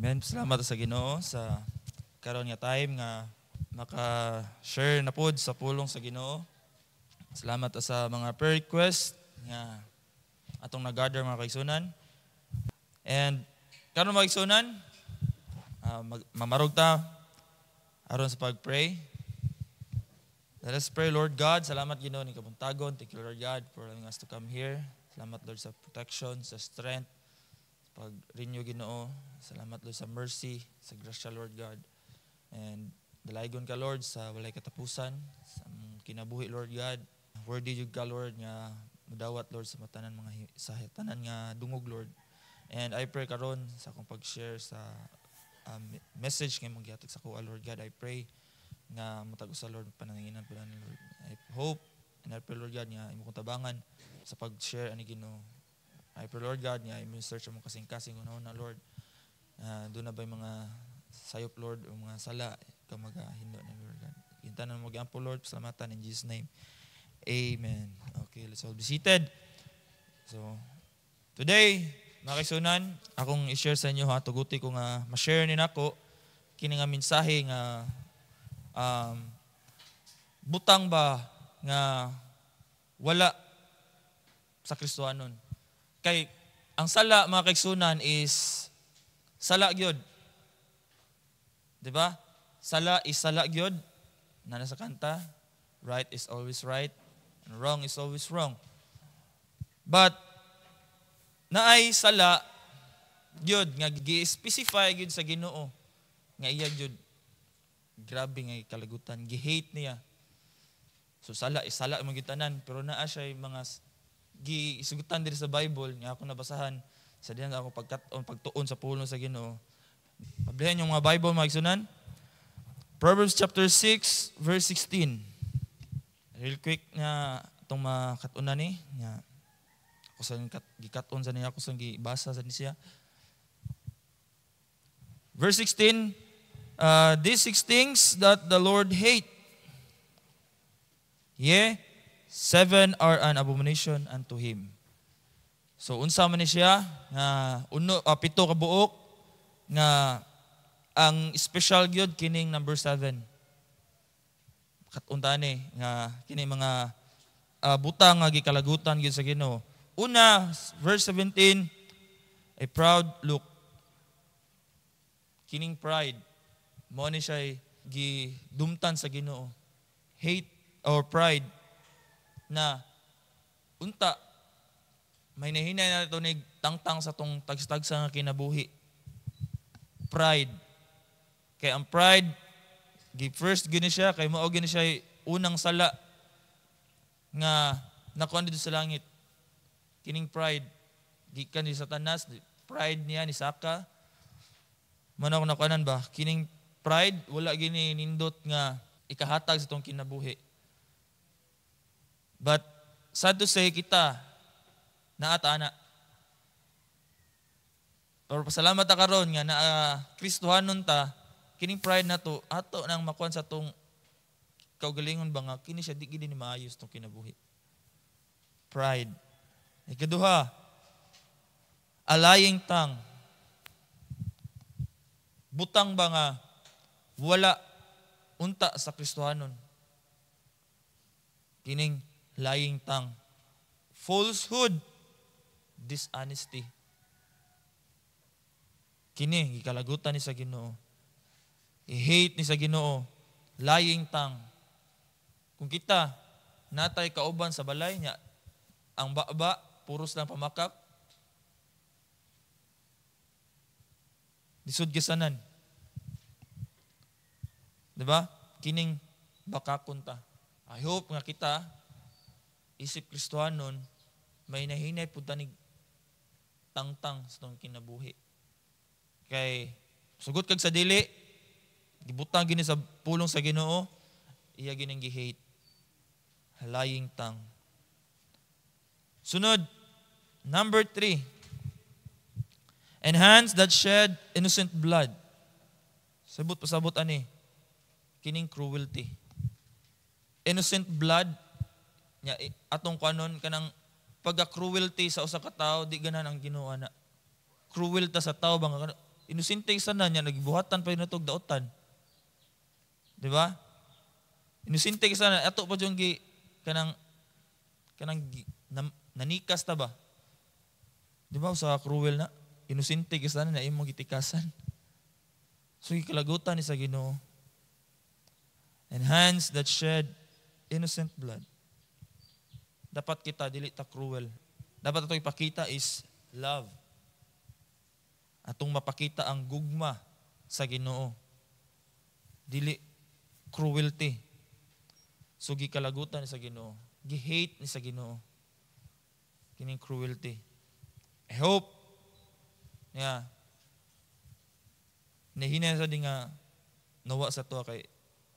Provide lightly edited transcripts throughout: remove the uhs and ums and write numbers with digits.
Amen. Salamat sa Ginoo sa karon nga time nga maka-share na pod sa pulong sa Ginoo. Salamat sa mga prayer request nga atong nag-gather mga kaigsunan. And karon mga kaigsunan, mamarog ta aron sa pag-pray. Let us pray. Lord God, salamat Ginoo ni kabuntagon. Thank you Lord God for allowing us to come here. Salamat Lord sa protection, sa strength, pag-renew Ginoo. Salamat Lord sa mercy, sa grasya Lord God. And dalaygon ka Lord sa walay katapusan, sa kinabuhi Lord God. Worthy jud ka Lord nga mudawat Lord sa matanan sa tanan nga dungog Lord. And I pray karon sa akong pag-share sa message nga maghatag sa kuha Lord God. I pray nga matag sa Lord panangingan pud ani Lord. I hope and I pray Lord God nga imo kong tabangan sa pag-share ani Ginoo. I pray Lord God nga i-minister sa mga kasing-kasing una Lord. Doon na ba yung mga sayop Lord o mga sala ka mag-hindo na Lord God. Hinta na mag-ampo Lord, salamatan in Jesus name. Amen. Okay, let's all be seated. So, today, mga kaigsunan, akong i-share sa inyo tuguti ko nga ma-share ni nako kini nga mensahe nga butang ba nga wala sa Kristohanon. Kay ang sala mga kaigsunan is sala gyud. 'Di ba? Sala is sala gyud. Nana sa kanta, right is always right and wrong is always wrong. But naay sala gyud nga gi-specify gyud sa Ginoo nga iya gyud grabe nga kalagutan, gi-hate niya. So sala is sala man gyud tanan, pero naa siya mga gi-isugutan diri sa Bible nga ako nabasahan sa diyan ako pagtuon sa pulong sa Ginoo. Pablihan yung mga Bible mga igsunan. Proverbs chapter 6 verse 16. Real quick nga itong makatunan ni nga ako sa gikaton sa niya, ako sa gibasa sa niya. Verse 16, these 6 things that the Lord hate, yea, 7 are an abomination unto Him. So unsa man ni siya nga pito ka buok nga ang special gyud kining number 7. Katunta ni nga kini mga butang nga gikalagutan gyud sa Ginoo. Una, verse 17, a proud look. Kining pride mo ni siya gidumtan sa Ginoo. Hate or pride na unta may nahinay na ito ni tangtang sa tong tagstagsa nga kinabuhi. Pride. Kaya ang pride, first gini siya, kay mao gini siya unang sala nga nakuha dito sa langit. Kining pride, gikan ni Satanas, pride niya ni Saka. Mano ko nakuanan ba? Kining pride, wala gini nindot nga ikahatag sa tong kinabuhi. But sad to say kita, naatana. Pero pasalamat ta karon nga na Kristohanon ta, kining pride na to ato nang makuan sa tong kaugalingon ba nga kini siya di gid ni maayos tong kinabuhi. Pride. Ikaduha, a lying tongue. Butang ba nga wala unta sa Kristohanon. Kining lying tongue. Falsehood, dishonesty. Kini gikalagutan ni sa Ginoo. I-hate ni sa Ginoo, lying tongue. Kung kita natay kauban sa balay niya, ang baba puros lang pamakak. Lisod gisanan. 'Di ba? Kining bakakon ta. I hope nga kita isip Kristohanon may nahinay pud tanig tangtang sa tong kinabuhi. Kay sugot kag sa dili, gibutang gini sa pulong sa Ginoo, iya gining gi-hate. Lying tongue. Sunod, number 3. And hands that shed innocent blood. Sabot pasabot ani. Kining cruelty. Innocent blood nya atong kanon kanang pagka-cruelty sa usa ka tawo di ganan ang Ginoo ana. Cruel ta sa tawo bang Inosente sana niya, nagbuhatan pa yun natog daotan. Di ba? Inosente sana, ato pa yung kanang nanikas ta ba? Di ba, sa cruel na? Inosente sana na imong gitikasan. So, ikalagutan ni sa Ginoo. And hands that shed innocent blood. Dapat kita, dili ta cruel. Dapat ito ipakita is love. Atong mapakita ang gugma sa Ginoo. Dili cruelty. So gikalagutan ni sa Ginoo. Gi-hate ni sa Ginoo. Kining cruelty. I hope nahinay sa di nga nawa sa to kay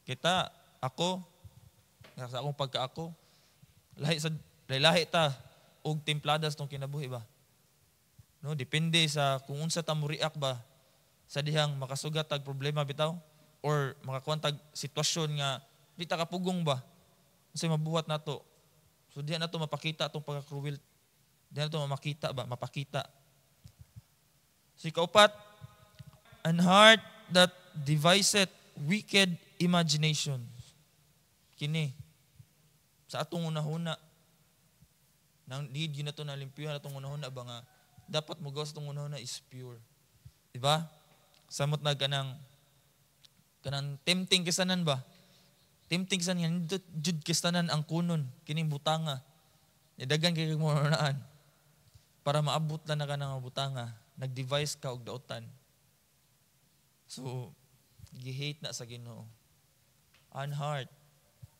kita, ako, sa akong pagka-ako, lahi ta, og templadas tong kinabuhi ba? No, depende sa kung unsa ta mo react ba sa dihang makasugat tag problema bitaw or makakuan tag sitwasyon nga di ta kapugong ba? Unsay mabuhat nato. So diha nato mapakita atong pagka-cruel. Diha nato mapakita. So ikaupat, an heart that deviseth wicked imagination. Kini sa atong unahuna nang need yun na ito na limpyuhan atong unahuna ba nga dapat mo gawas atong unahuna is pure. Diba? Samot na kanang tempting kisanan ba? Tempting kisanan yan, jud kisanan ang kunon, kining butanga. Nidagan kay mo naan para maabot lang na ka ng butanga. Nag-devise ka og daotan. So, gi-hate na sa Ginoo. An heart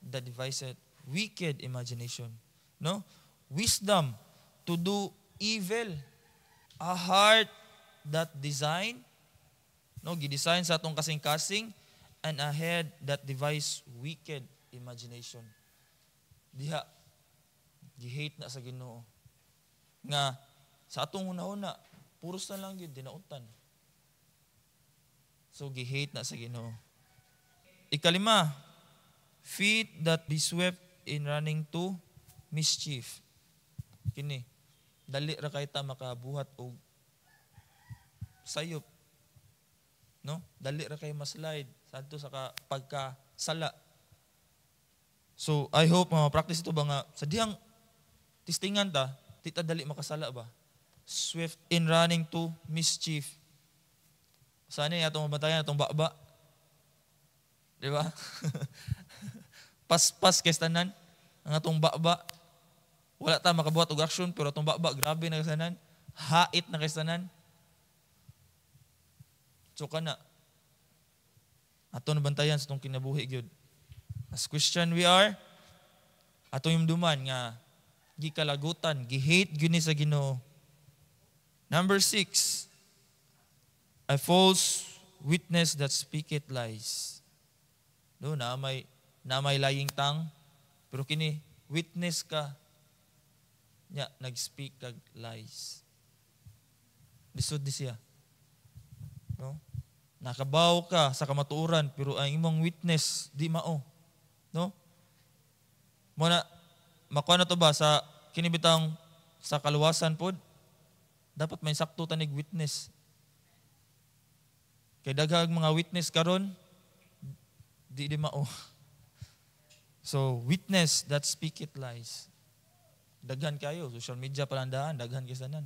that deviseth wicked imagination. No? Wisdom to do evil. A heart that design, no, gidesign sa atong kasing-kasing, and a head that devise wicked imagination. Diha, gi-hate na sa Ginoo. Nga, sa atong una-una, puros na lang yun, dinautan. So, gi-hate na sa Ginoo. Ikalima, feet that be swept in running to mischief. Kini, dali ra kay ta makabuhat og sayop. No? Dali ra kay maslide sadto sa pagkasala. So, I hope ma-practice ito ba nga sa dihang testingan ta, di ta dali makasala ba? Swift in running to mischief. Sana atong mabatayan atong baba. Di ba? Pas-pas kay tanan ang atong baba. Wala ta makabuhat og action pero atong baba grabe na kasanan. Hait na kasanan. So kana aton bantayan sa atong kinabuhi gyud. As Christian we are atong himduman nga gikalagutan, gi-hate gyud ni sa Ginoo. Number 6, a false witness that speaketh lies. No, na may lying tongue, pero kini witness ka nya nag-speak kag lies. Lisod di siya. No? Nakabaw ka sa kamatuoran pero ang imong witness di mao. No? Muna makuha na to ba sa kini bitang sa kaluwasan pod dapat may sakto tanig witness. Kay daghang mga witness karon di mao. So, witness that speaketh lies. Daghan kayo, social media palandaan, daghan kisanan.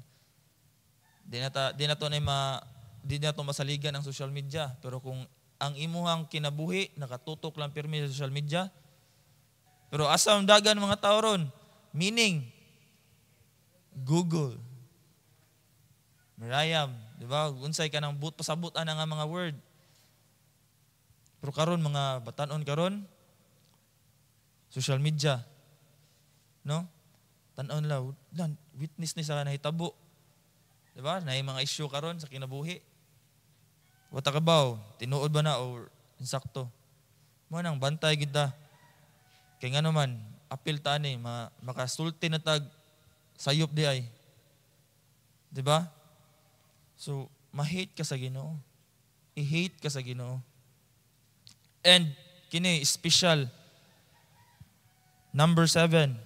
Di na to masaligan ang social media, pero kung ang imuhang kinabuhi nakatutok lang pirmi sa social media, pero asam dagan mga tao ron, meaning Google, Miriam, di ba? Unsay ka nang pasabutan nga mga word. Pero karon mga batanon karon social media. No? Tan-on law, witness ni sa nahitabo. Di ba? Na mga issue karon sa kinabuhi. Wata ka ba? Tinuod ba na o insakto? Mo nang bantay gid ta. Kay nga naman, apil ta ni makasulti na tag sayop di ay. Di ba? So, ma-hate ka sa Ginoo. I-hate ka sa Ginoo. And kini special number 7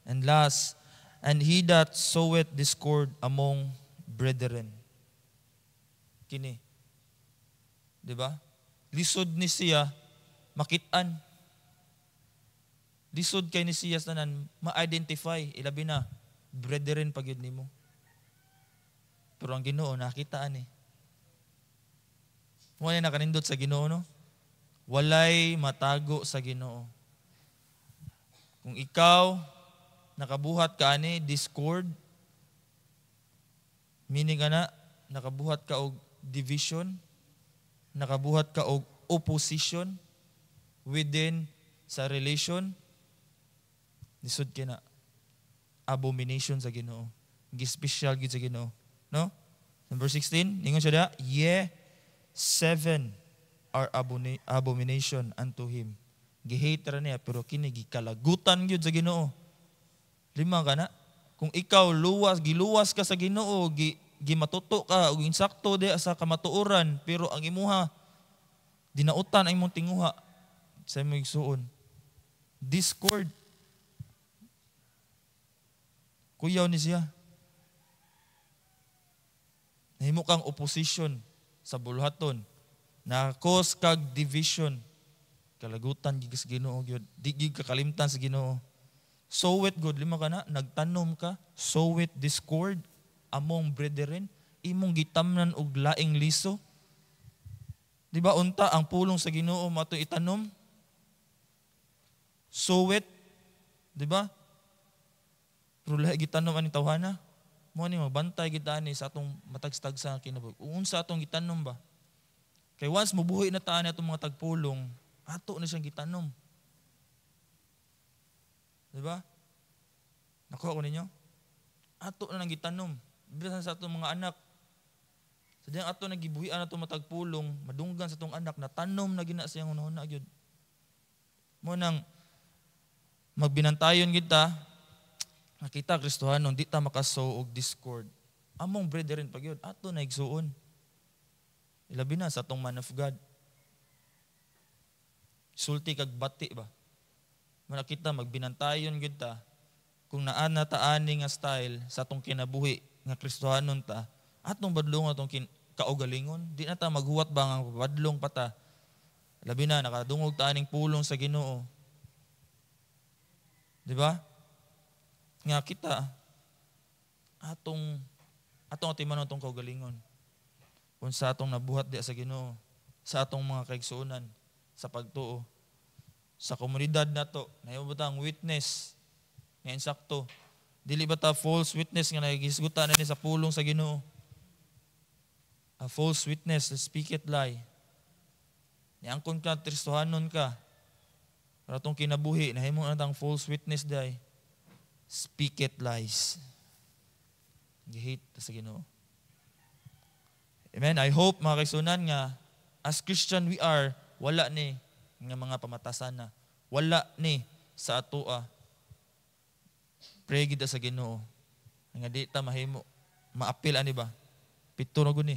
and last, and he that soweth discord among brethren. kini. Di ba? Lisod ni siya, makitaan. Lisod kay ni siya tanan, ma-identify, ilabi na, brethren pag yun nimo. Pero ang Ginoo, nakitaan eh. Wala nakanindot sa Ginoo, no? Walay matago sa Ginoo. Kung ikaw, nakabuhat ka ani, discord, meaning na, nakabuhat ka og division, nakabuhat ka og opposition within sa relation, lisod kina abomination sa Ginoo. Gi-special gid sa Ginoo, no? Number 16, ningon siya da, 7 are abomination unto him. Gihate ra niya pero kini gikalagutan gyud sa Ginoo. 5 kana. Kung ikaw giluwas ka sa Ginoo, gimatuto ka ug insakto di sa kamatuoran, pero ang imuha dinautan ang imong tinguha sa imong igsuon. Discord. Kuyaw ni siya. Nahimo kang opposition sa buluhaton. Na-cause kag division. Kalagutan gid sa Ginoo gyud. Di gid kakalimtan sa Ginoo. Sow it good, 5 kana, nagtanom ka, sow it discord among brethren, imong gitamnan og laing liso. Di ba unta ang pulong sa Ginoo mato itanom? Sow it, di ba? Pero lahi gitanom ani tawhana. Mo ni mabantay gid ani sa atong matagstag sa kinabuhi. Unsa atong gitanom ba? Kay once mubuhi na taan atong mga tagpulong, ato na siyang gitanom. Diba? Nakuha ko ninyo? Ato na nang gitanom. Bisan sa atong mga anak. Sadyang ato nagibuhian na itong matagpulong, madunggan sa itong anak, natanom na gina siyang unahuna gyud. Mo nang magbinantayon kita, nakita Kristohanon, di ta makasow og discord. Among brethren pag yun, ato na igsuon. Ilabi na sa atong man of God. Sulti kag bati ba? Nakita magbinantayon gyud ta kung naa na taani nga style sa atong kinabuhi nga Kristohanon ta, atong badlong atong kaugalingon, di na ta maghuwat ba nga badlong pata. Labi na nakadungog ta aning pulong sa Ginoo. Di ba? Nga kita atong atimanon atong kaugalingon. Kung sa atong nabuhat di sa Ginoo, sa atong mga kaigsuonan, sa pagtuo, sa komunidad nato, nahimo ba ang witness nga insakto? Dili ba ta false witness nga nagigisgutan na ni sa pulong sa Ginoo? A false witness, speak it lie. Niangkon ka, Kristohanon ka, para itong kinabuhi, nahimo na tang false witness day. Speak it lies. Gihate sa Ginoo. Amen. I hope mga kaigsuonan nga as Christian we are, wala ni nga mga pamatasan na. Wala ni sa atoa. Pray gid sa Ginoo. Nga di ta mahimo maapil ani ba? Pito na gud ni.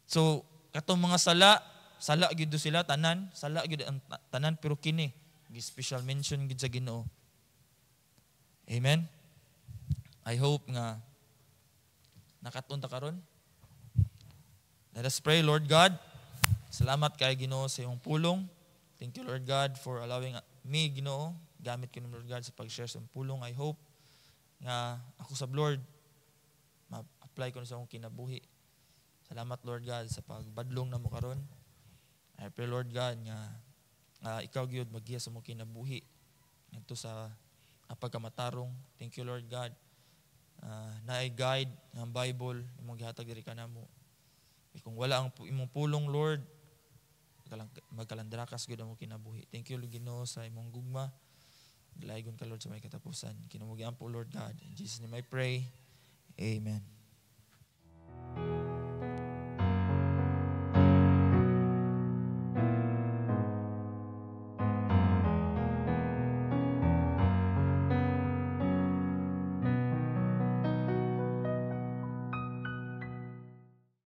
So, katong mga sala gid sila tanan, sala gid ang tanan pero kini gi-special mention gid sa Ginoo. Amen. I hope nga nakatunta karon. Let us pray, Lord God. Salamat kay Ginoo sa iyong pulong. Thank you, Lord God, for allowing me, Ginoo, gamit ko ng Lord God sa pag-share sa pulong. I hope nga ako sa Lord, ma-apply ko na sa akong kinabuhi. Salamat, Lord God, sa pagbadlong na mo karon. I pray, Lord God, nga ikaw gyud maggiya sa mong kinabuhi ngadto sa pagkamatarong. Thank you, Lord God. Naay guide ng Bible imong gihatag diri kanamo. Kung wala ang imong pulong, Lord, magkalandrakas gud ang mong kinabuhi. Thank you, Ginoo, sa imong gugma. Gilaygon ka, Lord, sa may katapusan. Kinamugian po, Lord God. In Jesus' name I pray. Amen.